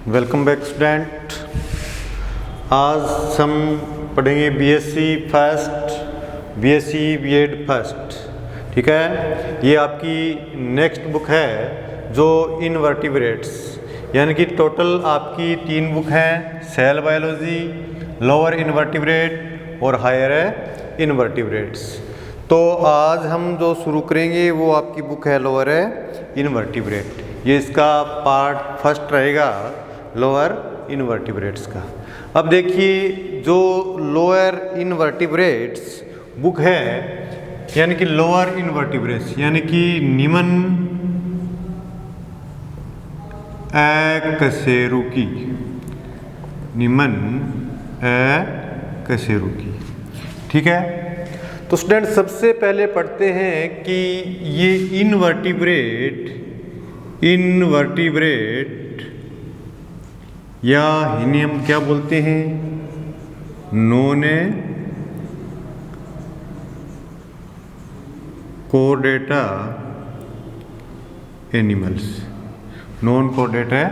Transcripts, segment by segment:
Welcome back student. आज हम पढ़ेंगे BSc first, BSc BEd first. ठीक है, ये आपकी नेक्स्ट बुक है जो इनवर्टिब्रेट्स, यानी कि टोटल आपकी 3 बुक हैं, सेल बायोलॉजी, लोअर इनवर्टिब्रेट और हायर इनवर्टिब्रेट्स। तो आज हम जो शुरू करेंगे वो आपकी बुक है लोअर इनवर्टिब्रेट। ये इसका पार्ट फर्स्ट रहेगा लोअर इनवर्टिब्रेट्स का। अब देखिए, जो लोअर इनवर्टिब्रेट्स बुक है, यानी कि लोअर इनवर्टिब्रेट्स यानी कि निम्न अकशेरुकी, निम्न अकशेरुकी। ठीक है, तो स्टूडेंट सबसे पहले पढ़ते हैं कि ये इनवर्टिब्रेट या इन्हें हम क्या बोलते हैं, non Chordata animals, non Chordata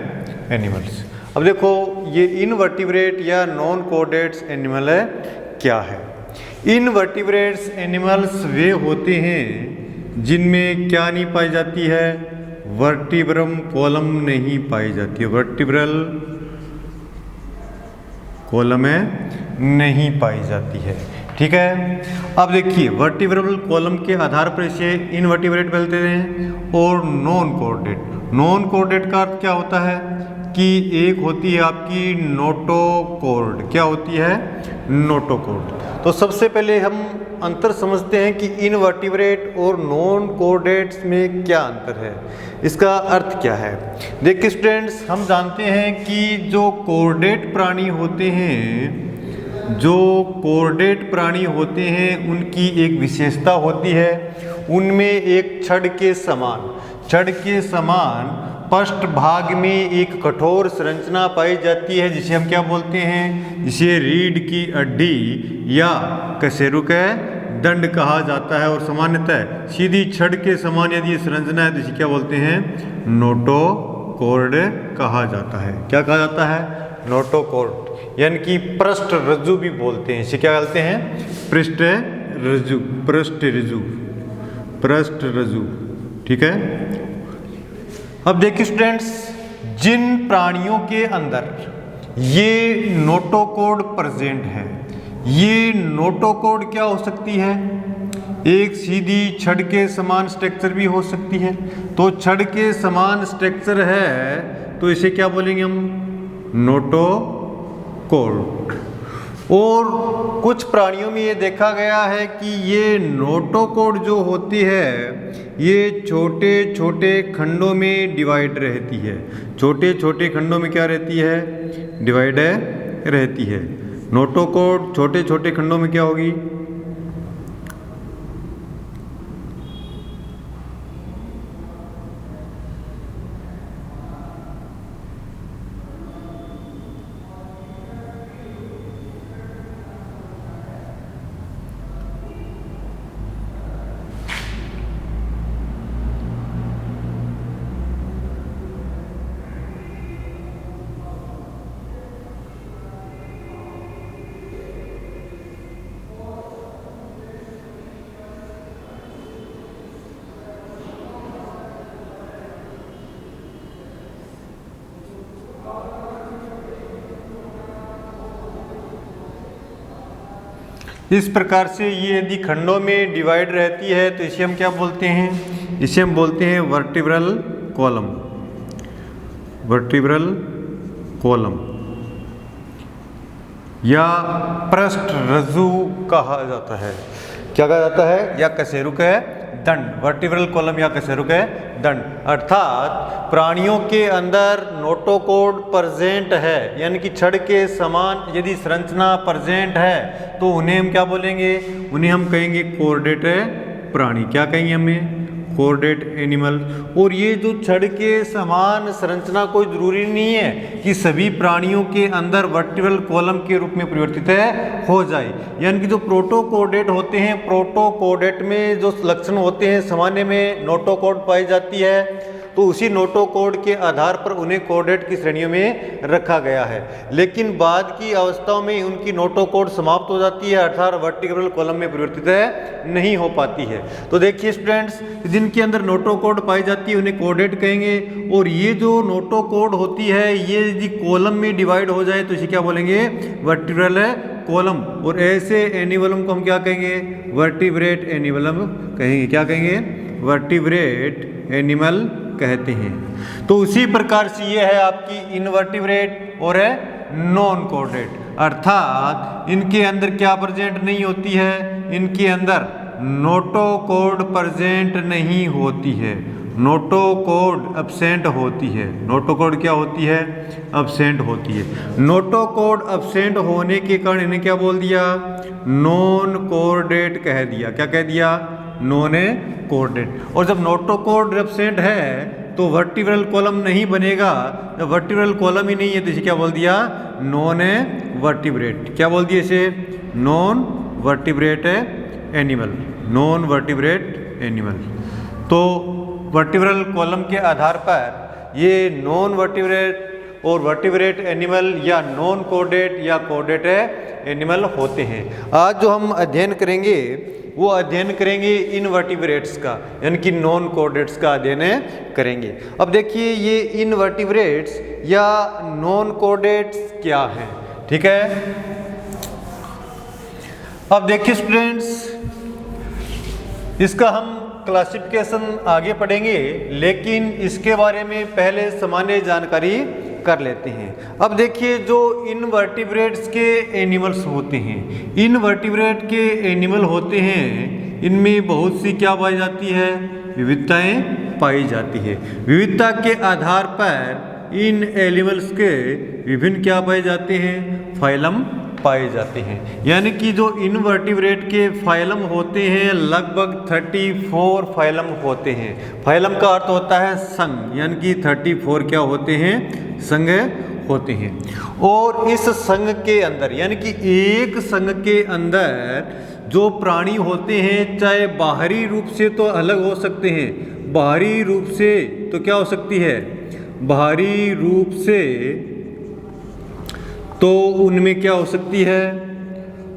animals. अब देखो, ये इनवर्टिब्रेट या नॉन कोर्डेट्स एनिमल है क्या है। इनवर्टिब्रेट्स एनिमल्स वे होते हैं जिनमें क्या नहीं पाई जाती है, वर्टिब्रम कॉलम नहीं पाई जाती है, वर्टिब्रल कॉलम में नहीं पाई जाती है। ठीक है, अब देखिए, वर्टिब्रल कॉलम के आधार पर इसे इनवर्टिब्रेट बोलते हैं। और नॉन कोर्डेट, नॉन कोर्डेट का अर्थ क्या होता है कि एक होती है आपकी नोटोकॉर्ड। क्या होती है? नोटोकॉर्ड। तो सबसे पहले हम अंतर समझते हैं कि इनवर्टिब्रेट और नॉन कोर्डेट्स में क्या अंतर है, इसका अर्थ क्या है। देखिए स्टूडेंट्स, हम जानते हैं कि जो कोर्डेट प्राणी होते हैं, जो कोर्डेट प्राणी होते हैं, उनकी एक विशेषता होती है, उनमें एक छड़ के समान पृष्ठ भाग में एक कठोर संरचना पाई जाती है, जिसे हम क्या बोलते हैं, जिसे रीढ़ की हड्डी या कशेरुक दंड कहा जाता है। और सामान्यतः सीधी छड़ के समान यदि ये संरचना है तो इसे क्या बोलते हैं, नोटोकॉर्ड कहा जाता है। क्या कहा जाता है? नोटोकॉर्ड, यानी कि पृष्ठ रज्जु भी बोलते हैं। इसे क्या बोलते हैं? पृष्ठ रज्जु। ठीक है, अब देखिए स्टूडेंट्स, जिन प्राणियों के अंदर ये नोटोकॉर्ड प्रेजेंट है, ये नोटोकॉर्ड क्या हो सकती है, एक सीधी छड़ के समान स्ट्रक्चर भी हो सकती है। तो छड़ के समान स्ट्रक्चर है तो इसे क्या बोलेंगे हम, नोटोकॉर्ड। और कुछ प्राणियों में ये देखा गया है कि ये नोटोकॉर्ड जो होती है, ये छोटे छोटे खंडों में डिवाइड रहती है। छोटे छोटे खंडों में क्या रहती है? डिवाइड रहती है। नोटोकॉर्ड छोटे छोटे खंडों में क्या होगी? इस प्रकार से ये यदि खंडों में डिवाइड रहती है तो इसे हम क्या बोलते हैं? इसे हम बोलते हैं वर्टिब्रल कॉलम या पृष्ठ रज्जु कहा जाता है। क्या कहा जाता है? या कशेरुक दंड, वर्टिब्रल कॉलम या कशेरुक दंड। अर्थात प्राणियों के अंदर नोटोकॉर्ड प्रेजेंट है, यानी कि छड़ के समान यदि संरचना प्रेजेंट है तो उन्हें हम क्या बोलेंगे? उन्हें हम कहेंगे कोर्डेट प्राणी। क्या कहेंगे हमें? Chordate animal. और ये जो छड़ के समान संरचना कोई जरूरी नहीं है कि सभी प्राणियों के अंदर वर्टिब्रल कॉलम के रूप में परिवर्तित हो जाए। यानी कि जो प्रोटोकोर्डेट होते हैं, प्रोटोकोर्डेट में जो लक्षण होते हैं, सामान्य में नोटोकॉर्ड पाई जाती है, तो उसी नोटोकॉर्ड के आधार पर उन्हें कोऑर्डिनेट की श्रेणियों में रखा गया है। लेकिन बाद की अवस्थाओं में उनकी नोटोकॉर्ड समाप्त हो जाती है, अर्थात वर्टिब्रल कॉलम में परिवर्तित नहीं हो पाती है। तो देखिए स्टूडेंट्स, जिनके अंदर नोटोकॉर्ड पाई जाती है उन्हें कोऑर्डिनेट कहेंगे, और ये जो नोटोकॉर्ड होती है ये यदि कॉलम में डिवाइड हो जाए तो इसे क्या बोलेंगे? Vertebral column. और ऐसे एनिवलम को हम क्या कहेंगे? वर्टिब्रेट एनिवलम कहेंगे। क्या कहेंगे? वर्टिब्रेट एनिमल कहते हैं। तो उसी प्रकार से ये है आपकी इनवर्टिब्रेट और नॉन कोऑर्डिनेट, अर्थात इनके अंदर क्या प्रेजेंट नहीं होती है? इनके अंदर नोटोकॉर्ड प्रेजेंट नहीं होती है, नोटोकॉर्ड एब्सेंट होती है। नोटोकॉर्ड क्या होती है? एब्सेंट होती है। नोटोकॉर्ड एब्सेंट होने के कारण इन्हें क्या बोल दिया? नॉन कोऑर्डिनेट कह दिया। क्या कह दिया? Non coordinate. और जब नोटोकॉर्ड एब्सेंट है तो वर्टिब्रल कॉलम नहीं बनेगा। जब वर्टिब्रल कॉलम ही नहीं है तो इसे क्या बोल दिया? Non vertebrate. क्या बोल दिया इसे? Non vertebrate animal, non vertebrate animal. तो वर्टिब्रल कॉलम के आधार पर ये नॉन वर्टिब्रेट और वर्टिब्रेट एनिमल या नॉन कोऑर्डिनेट या कोऑर्डिनेट एनिमल होते हैं। आज जो हम अध्ययन करेंगे वो अध्ययन करेंगे इनवर्टिब्रेट्स का, यानी कि नॉन कोऑर्डिनेट्स का अध्ययन करेंगे। अब देखिए ये इनवर्टिब्रेट्स या नॉन कोऑर्डिनेट्स क्या है, ठीक है। अब देखिए स्टूडेंट्स, इसका हम क्लासिफिकेशन आगे पढ़ेंगे, लेकिन इसके बारे में पहले सामान्य जानकारी कर लेते हैं। अब देखिए जो इनवर्टिब्रेट्स के एनिमल्स होते हैं, इनवर्टिब्रेट के एनिमल होते हैं, इनमें बहुत सी क्या पाई जाती है? विविधताएं पाई जाती है। विविधता के आधार पर इन एनिमल्स के विभिन्न क्या पाए जाते हैं? फाइलम पाए जाते हैं। यानी कि जो इनवर्टिब्रेट के फाइलम होते हैं लगभग 34 फाइलम होते हैं। फाइलम का अर्थ होता है संघ, यानी कि 34 क्या होते हैं? संघ होते हैं। और इस संघ के अंदर, यानी कि एक संघ के अंदर जो प्राणी होते हैं, चाहे बाहरी रूप से तो अलग हो सकते हैं, बाहरी रूप से तो क्या हो सकती है? बाहरी रूप से तो उनमें क्या हो सकती है?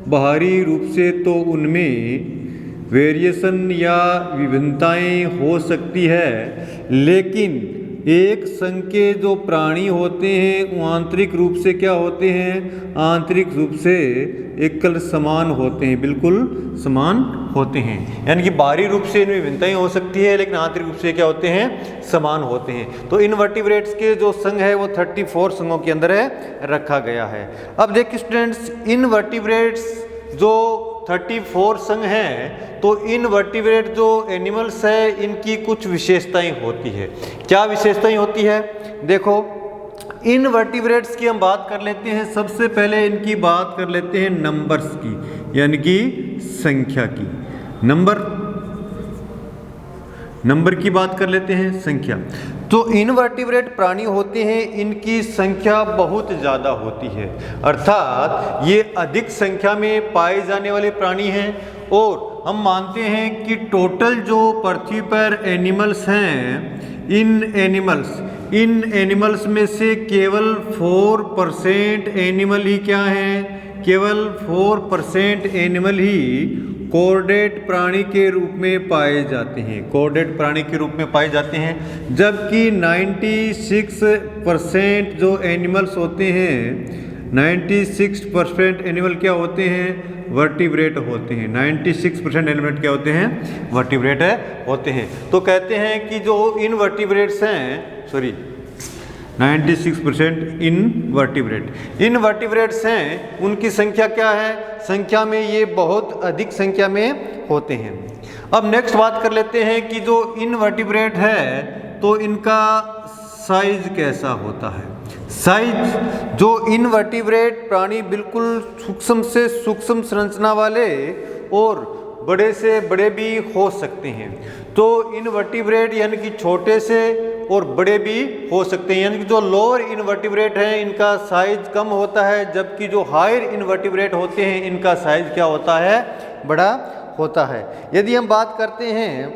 बाहरी रूप से तो उनमें वेरिएशन या विभिन्नताएं हो सकती है, लेकिन एक संघ के जो प्राणी होते हैं वो आंतरिक रूप से क्या होते हैं? आंतरिक रूप से एकल समान होते हैं, बिल्कुल समान होते हैं। यानी कि बाहरी रूप से इनमें भिन्नताएं हो सकती है, लेकिन आंतरिक रूप से क्या होते हैं? समान होते हैं। तो इनवर्टिब्रेट्स के जो संघ है वो 34 संघों के अंदर रखा गया है। अब देखिए स्टूडेंट्स, इनवर्टिब्रेट्स जो 34 संघ हैं, तो इनवर्टिब्रेट जो एनिमल्स है इनकी कुछ विशेषताएं होती है। क्या विशेषताएं होती है? देखो, इनवर्टिब्रेट्स की हम बात कर लेते हैं। सबसे पहले इनकी बात कर लेते हैं नंबर्स की, यानी कि संख्या की। नंबर की बात कर लेते हैं, संख्या। तो इनवर्टिब्रेट प्राणी होते हैं, इनकी संख्या बहुत ज़्यादा होती है, अर्थात ये अधिक संख्या में पाए जाने वाले प्राणी हैं। और हम मानते हैं कि टोटल जो पृथ्वी पर एनिमल्स हैं, इन एनिमल्स में से केवल 4% एनिमल ही क्या हैं? केवल 4% एनिमल ही कोऑर्डिनेट प्राणी के रूप में पाए जाते हैं, कोऑर्डिनेट प्राणी के रूप में पाए जाते हैं। जबकि 96% जो एनिमल्स होते हैं, 96% एनिमल क्या होते हैं? वर्टिब्रेट होते हैं। 96% एनिमल क्या होते हैं? वर्टिब्रेट होते हैं। तो कहते हैं कि जो इनवर्टिब्रेट्स हैं, 96% इनवर्टिब्रेट्स हैं, उनकी संख्या क्या है? संख्या में ये बहुत अधिक संख्या में होते हैं। अब नेक्स्ट बात कर लेते हैं कि जो इनवर्टिब्रेट है तो इनका साइज कैसा होता है? साइज, जो इनवर्टिब्रेट प्राणी बिल्कुल सूक्ष्म से सूक्ष्म संरचना वाले और बड़े से बड़े भी हो सकते हैं। तो इनवर्टिब्रेट यानी कि छोटे से और बड़े भी हो सकते हैं, यानी कि जो लोअर इनवर्टिब्रेट हैं इनका साइज कम होता है, जबकि जो हायर इनवर्टिब्रेट होते हैं इनका साइज क्या होता है? बड़ा होता है। यदि हम बात करते हैं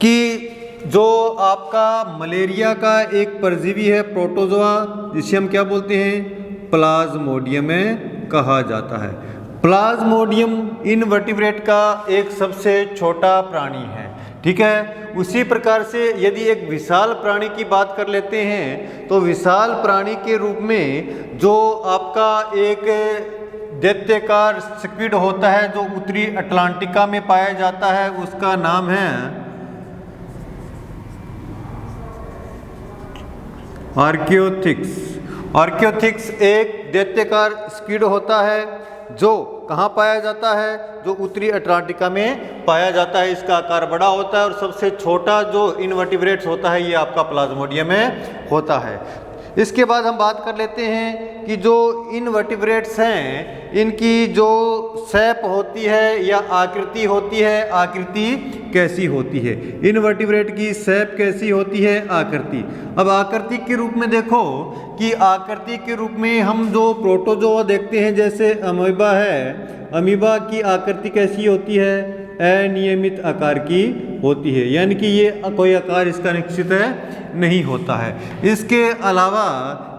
कि जो आपका मलेरिया का एक परजीवी है प्रोटोजोआ, जिसे हम क्या बोलते हैं, प्लाज्मोडियम कहा जाता है। प्लाज्मोडियम इनवर्टिब्रेट का एक सबसे छोटा प्राणी है, ठीक है। उसी प्रकार से यदि एक विशाल प्राणी की बात कर लेते हैं तो विशाल प्राणी के रूप में जो आपका एक दैत्याकार स्क्विड होता है जो उत्तरी अटलांटिका में पाया जाता है, उसका नाम है आर्कियोथिक्स। आर्कियोथिक्स एक दैत्याकार स्क्विड होता है जो कहाँ पाया जाता है, जो उत्तरी अटलांटिका में पाया जाता है। इसका आकार बड़ा होता है और सबसे छोटा जो इनवर्टिब्रेट्स होता है ये आपका प्लाज्मोडियम में होता है। इसके बाद हम बात कर लेते हैं कि जो इनवर्टिब्रेट्स हैं इनकी जो शेप होती है या आकृति होती है, आकृति कैसी होती है, इनवर्टिब्रेट की शेप कैसी होती है, आकृति। अब आकृति के रूप में देखो कि आकृति के रूप में हम जो प्रोटोजोआ देखते हैं जैसे अमीबा है, अमीबा की आकृति कैसी होती है, अनियमित आकार की होती है, यानी कि ये कोई आकार इसका निश्चित है नहीं होता है। इसके अलावा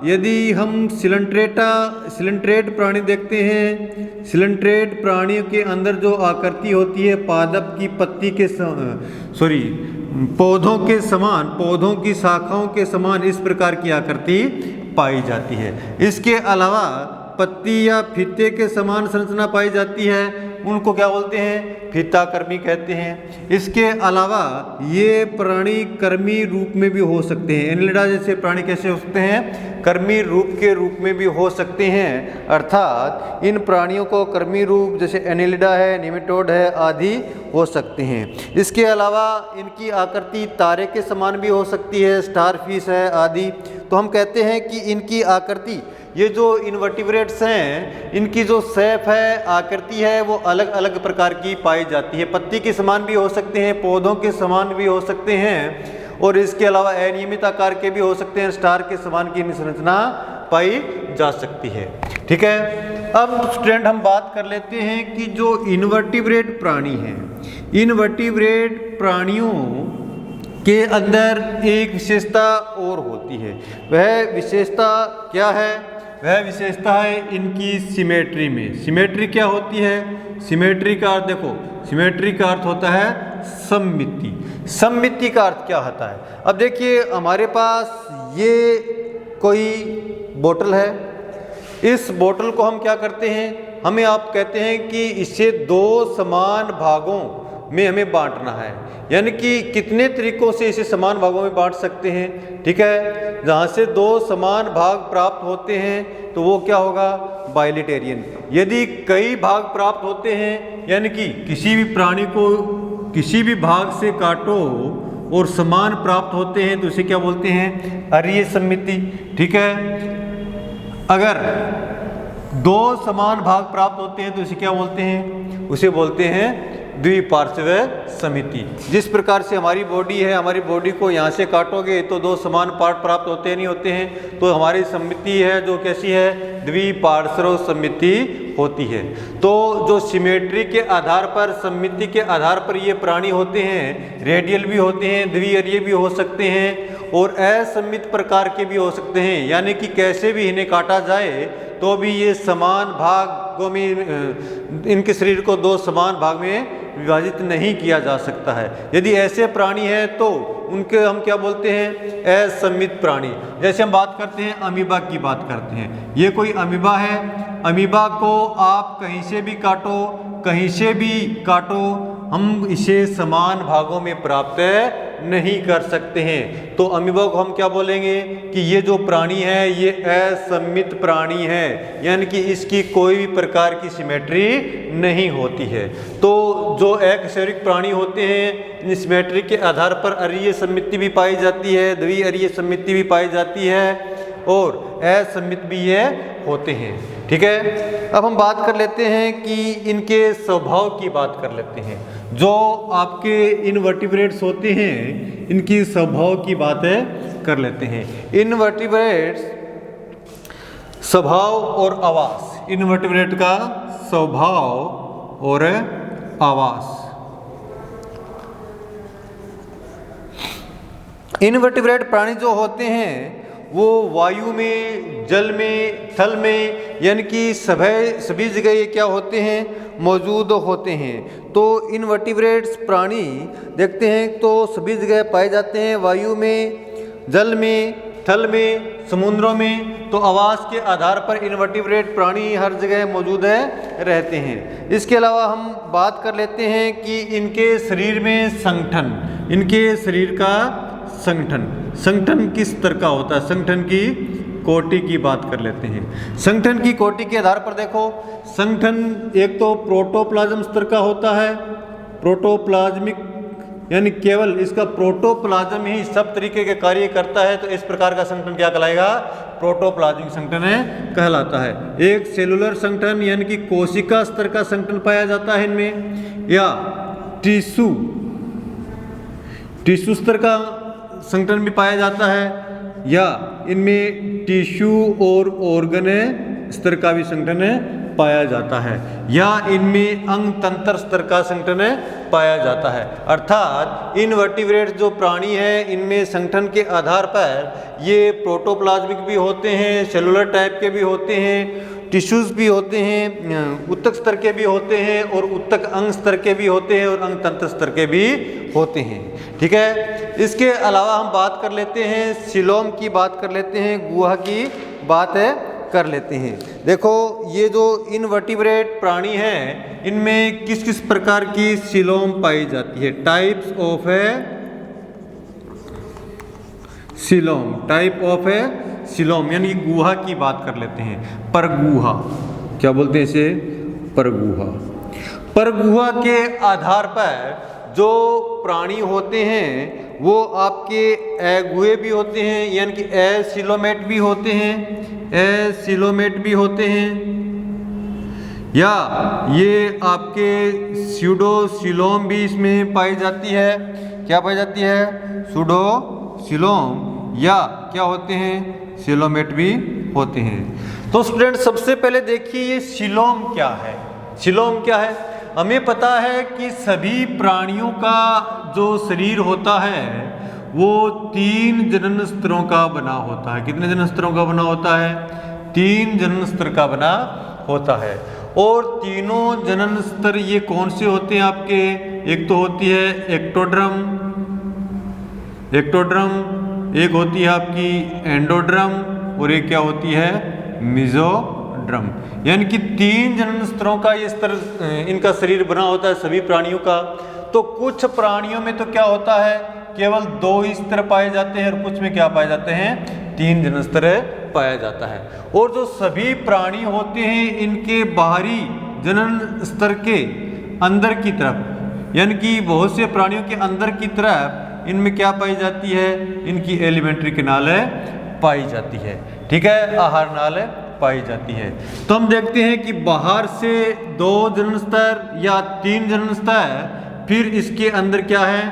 यदि हम सिलेंट्रेट प्राणी देखते हैं, सिलेंट्रेट प्राणियों के अंदर जो आकृति होती है पादप की पत्ती के पौधों के समान, पौधों की शाखाओं के समान इस प्रकार की आकृति पाई जाती है। इसके अलावा पत्ती या फीते के समान संरचना पाई जाती है, उनको क्या बोलते हैं, फीताकर्मी कहते हैं। इसके अलावा ये प्राणी कर्मी रूप में भी हो सकते हैं। एनिलिडा जैसे प्राणी कैसे हो सकते हैं, कर्मी रूप के रूप में भी हो सकते हैं, अर्थात इन प्राणियों को कर्मी रूप जैसे एनिलिडा है, निमेटोड है आदि हो सकते हैं। इसके अलावा इनकी आकृति तारे के समान भी हो सकती है, स्टारफिश है आदि। तो हम कहते हैं कि इनकी आकृति, ये जो इनवर्टिब्रेट्स हैं इनकी जो शेप है, आकृति है, वो अलग अलग प्रकार की पाई जाती है। पत्ती के समान भी हो सकते हैं, पौधों के समान भी हो सकते हैं और इसके अलावा अनियमित आकार के भी हो सकते हैं, स्टार के समान की संरचना पाई जा सकती है, ठीक है। अब स्टूडेंट हम बात कर लेते हैं कि जो इनवर्टिब्रेट प्राणी हैं, इनवर्टिब्रेट प्राणियों के अंदर एक विशेषता और होती है। वह विशेषता क्या है, वह विशेषता है इनकी सिमेट्री में। सिमेट्री क्या होती है, सिमेट्री का अर्थ देखो, सिमेट्री का अर्थ होता है सममिति। सममिति का अर्थ क्या होता है, अब देखिए हमारे पास ये कोई बोतल है, इस बोतल को हम क्या करते हैं, हमें आप कहते हैं कि इसे दो समान भागों में हमें बांटना है, यानी कि कितने तरीकों से इसे समान भागों में बांट सकते हैं, ठीक है। जहाँ से दो समान भाग प्राप्त होते हैं तो वो क्या होगा, बाइलिटेरियन। यदि कई भाग प्राप्त होते हैं, यानी कि किसी भी प्राणी को किसी भी भाग से काटो और समान प्राप्त होते हैं तो इसे क्या बोलते हैं, अरीय सममिति, ठीक है। अगर दो समान भाग प्राप्त होते हैं तो इसे क्या बोलते हैं, उसे बोलते हैं द्विपार्श्व समिति। जिस प्रकार से हमारी बॉडी है, हमारी बॉडी को यहाँ से काटोगे तो दो समान पार्ट प्राप्त होते नहीं होते हैं, तो हमारी समिति है जो कैसी है, द्विपार्श्व समिति होती है। तो जो सिमेट्री के आधार पर, समिति के आधार पर ये प्राणी होते हैं, रेडियल भी होते हैं, द्विअरीय भी हो सकते हैं और असममित प्रकार के भी हो सकते हैं, यानी कि कैसे भी इन्हें काटा जाए तो भी ये समान भागों में, इनके शरीर को दो समान भाग में विभाजित नहीं किया जा सकता है। यदि ऐसे प्राणी हैं तो उनके हम क्या बोलते हैं, असममित प्राणी। जैसे हम बात करते हैं अमीबा की बात करते हैं, ये कोई अमीबा है, अमीबा को आप कहीं से भी काटो, कहीं से भी काटो, हम इसे समान भागों में प्राप्त नहीं कर सकते हैं। तो अमीबा को हम क्या बोलेंगे कि ये जो प्राणी है ये असममित प्राणी है, यानी कि इसकी कोई भी प्रकार की सिमेट्री नहीं होती है। तो जो एकशरीक प्राणी होते हैं, सिमेट्री के आधार पर अरीय सममिति भी पाई जाती है, द्विअरीय सममिति भी पाई जाती है और असममित भी ये होते हैं, ठीक है। अब हम बात कर लेते हैं कि इनके स्वभाव की बात कर लेते हैं। जो आपके इनवर्टिब्रेट्स होते हैं इनकी स्वभाव की बातें कर लेते हैं। इनवर्टिब्रेट्स स्वभाव और आवास, इनवर्टिब्रेट का स्वभाव और आवास। इनवर्टिब्रेट प्राणी जो होते हैं वो वायु में, जल में, थल में, यानी कि सभी जगह ये क्या होते हैं, मौजूद होते हैं। तो इनवर्टिब्रेट्स प्राणी देखते हैं तो सभी जगह पाए जाते हैं, वायु में, जल में, थल में, समुद्रों में। तो आवास के आधार पर इनवर्टिब्रेट प्राणी हर जगह मौजूद रहते हैं। इसके अलावा हम बात कर लेते हैं कि इनके शरीर में संगठन, इनके शरीर का संगठन किस तरह का होता है, संगठन की कोटि की बात कर लेते हैं। संगठन की कोटि के आधार पर देखो, संगठन एक तो प्रोटोप्लाज्म स्तर का होता है, प्रोटोप्लाज्मिक, यानी केवल इसका प्रोटोप्लाज्म ही सब तरीके के कार्य करता है। तो इस प्रकार का संगठन क्या कहलाएगा, प्रोटोप्लाज्मिक संगठन कहलाता है। एक सेलुलर संगठन यानी कि कोशिका स्तर का संगठन पाया जाता है इनमें, या टिश्यू स्तर का संगठन भी पाया जाता है, या इनमें टिश्यू और ऑर्गन स्तर का भी संगठन पाया जाता है, या इनमें अंग तंत्र स्तर का संगठन पाया जाता है। अर्थात इनवर्टिब्रेट जो प्राणी है इनमें संगठन के आधार पर ये प्रोटोप्लाज्मिक भी होते हैं, सेलुलर टाइप के भी होते हैं, टिश्यूज भी होते हैं, उत्तक स्तर के भी होते हैं, और उत्तक अंग स्तर के भी होते हैं, और अंग तंत्र स्तर के भी होते हैं। ठीक है। इसके अलावा हम बात कर लेते हैं सीलोम की, बात कर लेते हैं गुहा की बात कर लेते हैं। देखो ये जो इनवर्टिब्रेट प्राणी हैं इनमें किस किस प्रकार की सीलोम पाई जाती है, types of coelom, type of coelom, यानी गुहा की बात कर लेते हैं। परगुहा, क्या बोलते हैं इसे, परगुहा। परगुहा के आधार पर जो प्राणी होते हैं वो आपके एगुए भी होते हैं, यानी कि एसिलोमेट भी होते हैं, एसिलोमेट भी होते हैं, या ये आपके स्यूडोसीलोम भी इसमें पाई जाती है। क्या पाई जाती है, स्यूडोसीलोम, या क्या होते हैं, सीलोमेट भी होते हैं। तो स्टूडेंट सबसे पहले देखिए ये सीलोम क्या है। सीलोम क्या है, हमें पता है कि सभी प्राणियों का जो शरीर होता है वो 3 जनन स्तरों का बना होता है। कितने जनन स्तरों का बना होता है, 3 जनन स्तर का बना होता है। और तीनों जनन स्तर ये कौन से होते हैं आपके, एक तो होती है एक्टोड्रम, एक होती है आपकी एंडोड्रम, और एक क्या होती है, मेसोड्रम। यानी कि 3 जनन स्तरों का ये स्तर, इनका शरीर बना होता है सभी प्राणियों का। तो कुछ प्राणियों में तो क्या होता है, केवल 2 ही स्तर पाए जाते हैं, और कुछ में क्या पाए जाते हैं, 3 जनन स्तर पाया जाता है। और जो सभी प्राणी होते हैं इनके बाहरी जनन स्तर के अंदर की तरफ, यानी कि बहुत से प्राणियों के अंदर की तरफ इनमें क्या पाई जाती है, इनकी एलिमेंट्री कैनाल पाई जाती है। ठीक है, आहार नाल पाई जाती है। तो हम देखते हैं कि बाहर से 2 जनन स्तर या 3 जनन स्तर, फिर इसके अंदर क्या है,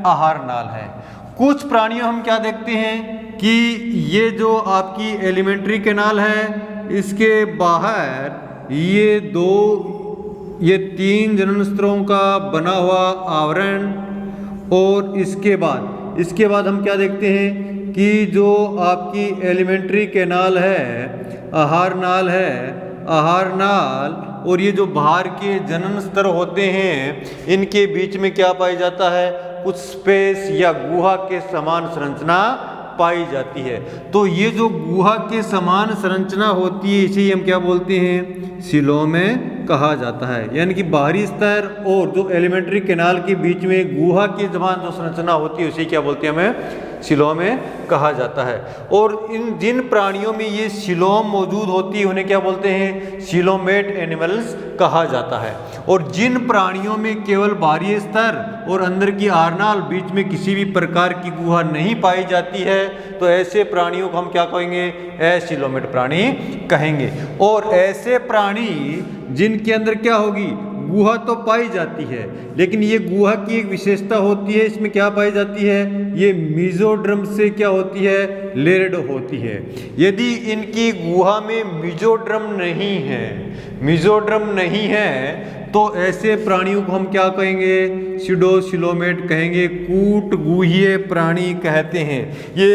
आहार नाल है। कुछ प्राणियों हम क्या देखते हैं कि ये जो आपकी एलिमेंट्री कैनाल है इसके बाहर ये 3 जनन स्तरों का बना हुआ आवरण, और इसके बाद हम क्या देखते हैं कि जो आपकी एलिमेंट्री कैनाल है, आहार नाल है, आहार नाल और ये जो बाहर के जनन स्तर होते हैं इनके बीच में क्या पाया जाता है, कुछ स्पेस या गुहा के समान संरचना पाई जाती है। तो ये जो गुहा के समान संरचना होती है इसे हम क्या बोलते हैं, सीलोम कहा जाता है। यानी कि बाहरी स्तर और जो एलिमेंट्री कैनाल के बीच में गुहा के समान जो संरचना होती है उसे क्या बोलते हैं, हमें सीलोम कहा जाता है। और इन जिन प्राणियों में ये सीलोम मौजूद होती है उन्हें क्या बोलते हैं, सीलोमेट एनिमल्स कहा जाता है। और जिन प्राणियों में केवल बाहरी स्तर और अंदर की आरनाल, बीच में किसी भी प्रकार की गुहा नहीं पाई जाती है, तो ऐसे प्राणियों को हम क्या कहेंगे, एसिलोमेट प्राणी कहेंगे। और ऐसे प्राणी जिनके अंदर क्या होगी, गुहा तो पाई जाती है, लेकिन ये गुहा की एक विशेषता होती है, इसमें क्या पाई जाती है, ये मेसोडर्म से क्या होती है, लेयर्ड होती है। यदि इनकी गुहा में मेसोडर्म नहीं है तो ऐसे प्राणियों को हम क्या कहेंगे, सीडोसिलोमेट कहेंगे, कूट गुहीय प्राणी कहते हैं। ये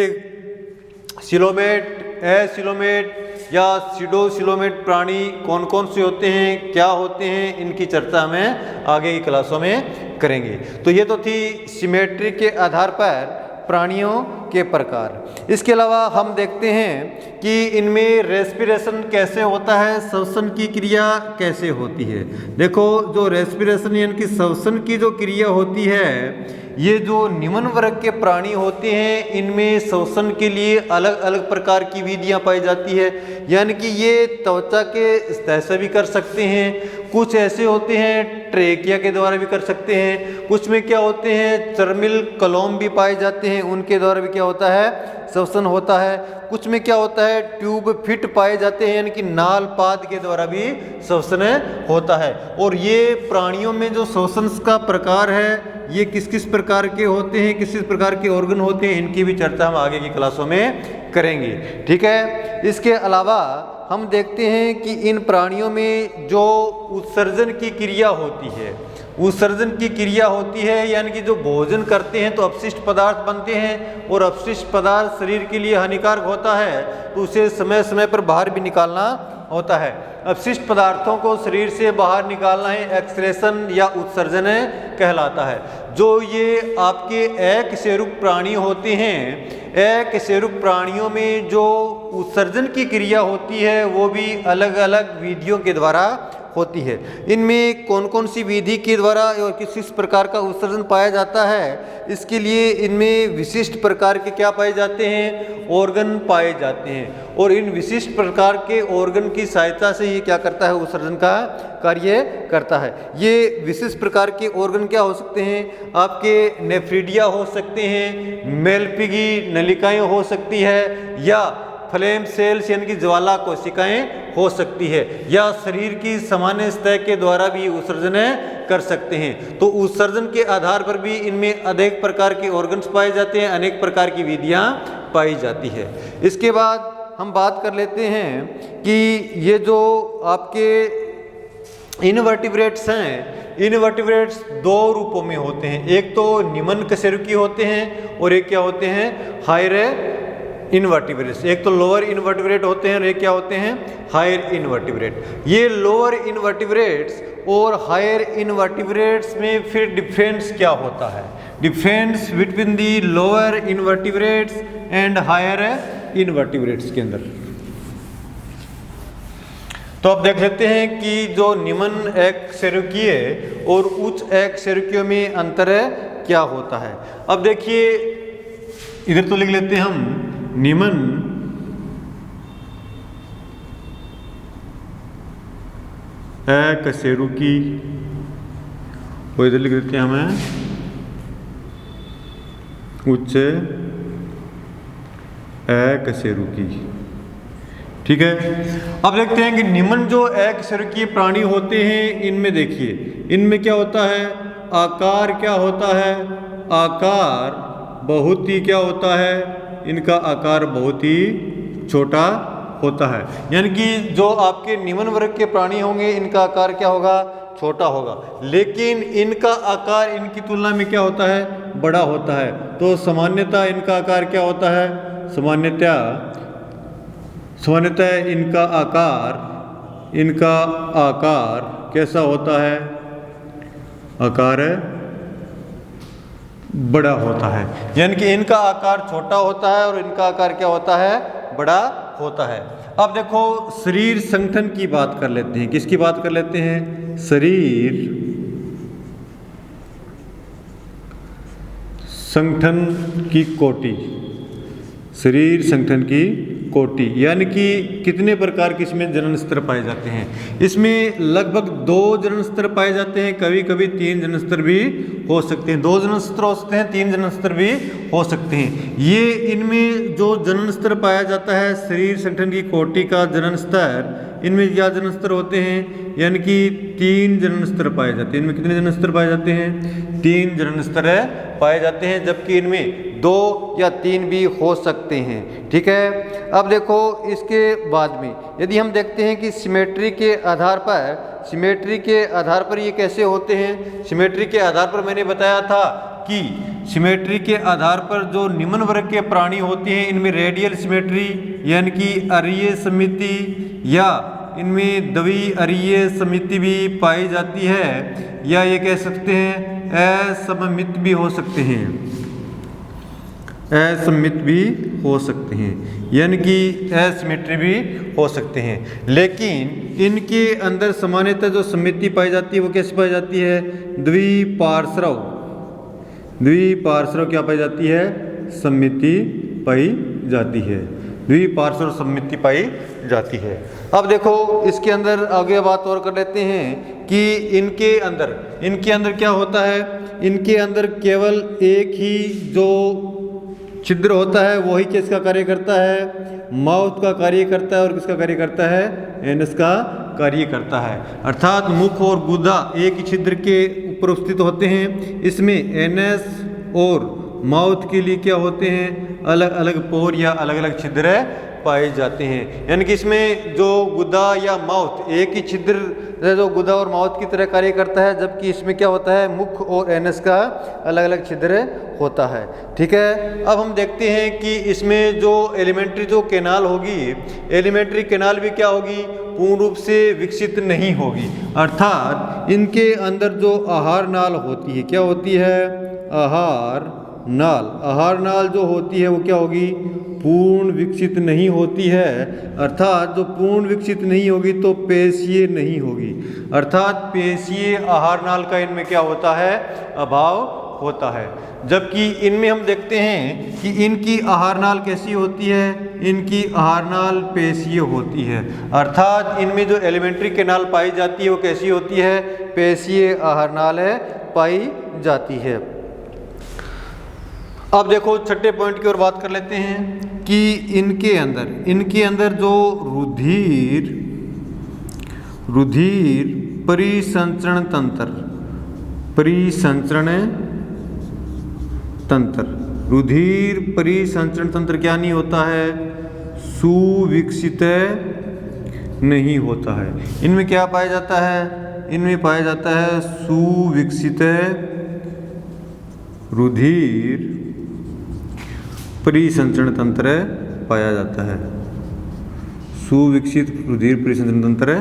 सिलोमेट, एसिलोमेट या सीडोसिलोमेट प्राणी कौन कौन से होते हैं, क्या होते हैं, इनकी चर्चा हमें आगे की क्लासों में करेंगे। तो ये तो थी सिमेट्री के आधार पर प्राणियों के प्रकार। इसके अलावा हम देखते हैं कि इनमें रेस्पिरेशन कैसे होता है, श्वसन की क्रिया कैसे होती है। देखो जो रेस्पिरेशन यानी कि श्वसन की जो क्रिया होती है, ये जो निम्न वर्ग के प्राणी होते हैं इनमें श्वसन के लिए अलग अलग प्रकार की विधियां पाई जाती है। यानी कि ये त्वचा के सतह से भी कर सकते हैं, कुछ ऐसे होते हैं ट्रेकिया के द्वारा भी कर सकते हैं, कुछ में क्या होते हैं चर्मिल कलोम भी पाए जाते हैं, उनके द्वारा भी क्या होता है, श्वसन होता है। कुछ में क्या होता है ट्यूब फिट पाए जाते हैं, यानी कि नाल पाद के द्वारा भी श्वसन होता है। और ये प्राणियों में जो श्वसन का प्रकार है ये किस किस प्रकार के होते हैं, किस किस प्रकार के ऑर्गन होते हैं, इनकी भी चर्चा हम आगे की क्लासों में करेंगे। ठीक है। इसके अलावा हम देखते हैं कि इन प्राणियों में जो उत्सर्जन की क्रिया होती है, उत्सर्जन की क्रिया होती है यानी कि जो भोजन करते हैं तो अपशिष्ट पदार्थ बनते हैं, और अपशिष्ट पदार्थ शरीर के लिए हानिकारक होता है तो उसे समय समय पर बाहर भी निकालना होता है। अपशिष्ट पदार्थों को शरीर से बाहर निकालना है एक्सक्रेशन या उत्सर्जन कहलाता है। जो ये आपके एकशेरुक प्राणी होते हैं, एकशेरुक प्राणियों में जो उत्सर्जन की क्रिया होती है वो भी अलग अलग विधियों के द्वारा होती है। इनमें कौन कौन सी विधि के द्वारा और किस प्रकार का उत्सर्जन पाया जाता है, इसके लिए इनमें विशिष्ट प्रकार के क्या पाए जाते हैं, ऑर्गन पाए जाते हैं। और इन विशिष्ट प्रकार के ऑर्गन की सहायता से ये क्या करता है, उत्सर्जन का कार्य करता है। ये विशिष्ट प्रकार के ऑर्गन क्या हो सकते हैं, आपके नेफ्रिडिया हो सकते हैं, मेलपिगी नलिकाएं हो सकती है, या फ्लेम सेल्स यानी कि ज्वाला कोशिकाएं हो सकती है, या शरीर की सामान्य सतह के द्वारा भी उत्सर्जन कर सकते हैं। तो उत्सर्जन के आधार पर भी इनमें अनेक प्रकार के ऑर्गन्स पाए जाते हैं, अनेक प्रकार की विधियां पाई जाती है। इसके बाद हम बात कर लेते हैं कि ये जो आपके इनवर्टिब्रेट्स हैं, इनवर्टिब्रेट्स दो रूपों में होते हैं, एक तो निम्न कशेरुकी होते हैं और एक क्या होते हैं, हायर इनवर्टिब्रेट्स। एक तो लोअर इनवर्टिब्रेट होते हैं और एक क्या होते हैं, हायर इनवर्टिब्रेट। ये लोअर इनवर्टिब्रेट्स और हायर इनवर्टिब्रेट्स में फिर डिफरेंस क्या होता है, difference between the lower invertebrates and higher invertebrates के अंदर। तो आप देख लेते हैं कि जो निम्न एकशेरुकीय और उच्च एकशेरुकियों में अंतर क्या होता है। अब देखिए इधर तो लिख लेते हैं हम निम्न एकशेरुकी, और इधर लिख देते हैं हमें उच्च एकशेरुकी। ठीक है। अब देखते हैं कि निम्न जो एकशेरुकीय प्राणी होते हैं इनमें देखिए, इनमें क्या होता है, आकार क्या होता है, आकार बहुत ही क्या होता है, इनका आकार बहुत ही छोटा होता है। यानी कि जो आपके निम्न वर्ग के प्राणी होंगे इनका आकार क्या होगा, छोटा होगा, लेकिन इनका आकार इनकी तुलना में क्या होता है, बड़ा होता है। तो सामान्यतः इनका आकार क्या होता है, सामान्यतः इनका आकार कैसा होता है, आकार बड़ा होता है। यानी कि इनका आकार छोटा होता है और इनका आकार क्या होता है, बड़ा होता है। अब देखो शरीर संगठन की बात कर लेते हैं, किसकी बात कर लेते हैं, शरीर संगठन की कोटि, शरीर संगठन की कोटि यानी कि कितने प्रकार के इसमें जनन स्तर पाए जाते हैं। इसमें लगभग 2 जनन स्तर पाए जाते हैं, कभी कभी 3 जनन स्तर भी हो सकते हैं। 2 जनन स्तर हो सकते हैं, 3 जनन स्तर भी हो सकते हैं। ये इनमें जो जनन स्तर पाया जाता है शरीर संगठन की कोटि का जनन स्तर, इनमें क्या जनन स्तर होते हैं, यानी कि 3 जनन स्तर पाए जाते हैं। इनमें कितने जनन स्तर पाए जाते हैं? 3 जनन स्तर पाए जाते हैं, जबकि इनमें 2 या 3 भी हो सकते हैं। ठीक है, अब देखो इसके बाद में यदि हम देखते हैं कि सिमेट्री के आधार पर ये कैसे होते हैं। सिमेट्री के आधार पर मैंने बताया था कि सिमेट्री के आधार पर जो निम्न वर्ग के प्राणी होते हैं इनमें रेडियल सिमेट्री यानी कि अरीय समिति या इनमें द्वि अरीय समिति भी पाई जाती है, या ये कह सकते हैं असममित भी हो सकते हैं, असममित भी हो सकते हैं, यानी कि एसिमेट्री भी हो सकते हैं। लेकिन इनके अंदर सामान्यतः जो समिति पाई जाती है वो कैसे पाई जाती है? द्विपार्श्व क्या पाई जाती है? समिति पाई जाती है, द्विपार्श्व समिति पाई जाती है। अब देखो इसके अंदर आगे बात और कर लेते हैं कि इनके अंदर क्या होता है। इनके अंदर केवल एक ही जो छिद्र होता है वही किसका कार्य करता है? माउथ का कार्य करता है। और किसका कार्य करता है? एनस का कार्य करता है। अर्थात मुख और गुदा एक ही छिद्र के ऊपर उपस्थित होते हैं। इसमें एनस और माउथ के लिए क्या होते हैं? अलग अलग पोर या अलग अलग छिद्र पाए जाते हैं। यानी कि इसमें जो गुदा या माउथ एक ही छिद्र जो गुदा और माउथ की तरह कार्य करता है, जबकि इसमें क्या होता है? मुख और एनस का अलग अलग छिद्र होता है। ठीक है, अब हम देखते हैं कि इसमें जो एलिमेंट्री जो कैनाल होगी, एलिमेंट्री कैनाल भी क्या होगी? पूर्ण रूप से विकसित नहीं होगी। अर्थात इनके अंदर जो आहार नाल होती है, क्या होती है? आहार नाल जो होती है वो क्या होगी? पूर्ण विकसित नहीं होती है। अर्थात जो पूर्ण विकसित नहीं होगी तो पेशीय नहीं होगी। अर्थात पेशीय आहार नाल का इनमें क्या होता है? अभाव होता है। जबकि इनमें हम देखते हैं कि इनकी आहार नाल कैसी होती है? इनकी आहार नाल पेशीय होती है। अर्थात इनमें जो एलिमेंट्री कैनाल पाई जाती है वो कैसी होती है? पेशीय आहार नाल पाई जाती है। अब देखो छठे पॉइंट की ओर बात कर लेते हैं कि इनके अंदर जो रुधिर परिसंचरण तंत्र क्या नहीं होता है? सुविकसित नहीं होता है। इनमें क्या पाया जाता है? इनमें पाया जाता है सुविकसित रुधिर परिसंचरण तंत्र पाया जाता है। सुविकसित रुधिर परिसंचरण तंत्र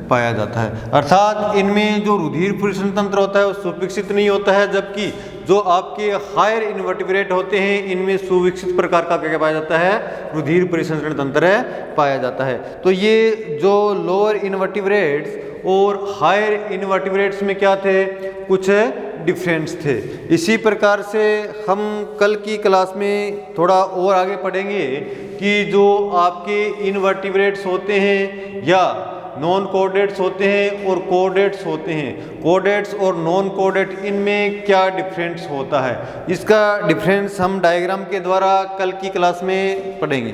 पाया जाता है। अर्थात इनमें जो रुधिर परिसंचरण तंत्र होता है वो सुविकसित नहीं होता है, जबकि जो आपके हायर इनवर्टिब्रेट होते हैं इनमें सुविकसित प्रकार का क्या पाया जाता है? रुधिर परिसंचरण तंत्र पाया जाता है। तो ये जो लोअर इनवर्टिब्रेट्स और हायर इनवर्टिब्रेट्स में क्या थे? कुछ डिफरेंस थे। इसी प्रकार से हम कल की क्लास में थोड़ा और आगे पढ़ेंगे कि जो आपके इनवर्टिब्रेट्स होते हैं या नॉन कोऑर्डिनेट्स होते हैं और कोऑर्डिनेट्स होते हैं, कोऑर्डिनेट्स और नॉन कोऑर्डिनेट इनमें क्या डिफरेंस होता है, इसका डिफरेंस हम डायग्राम के द्वारा कल की क्लास में पढ़ेंगे।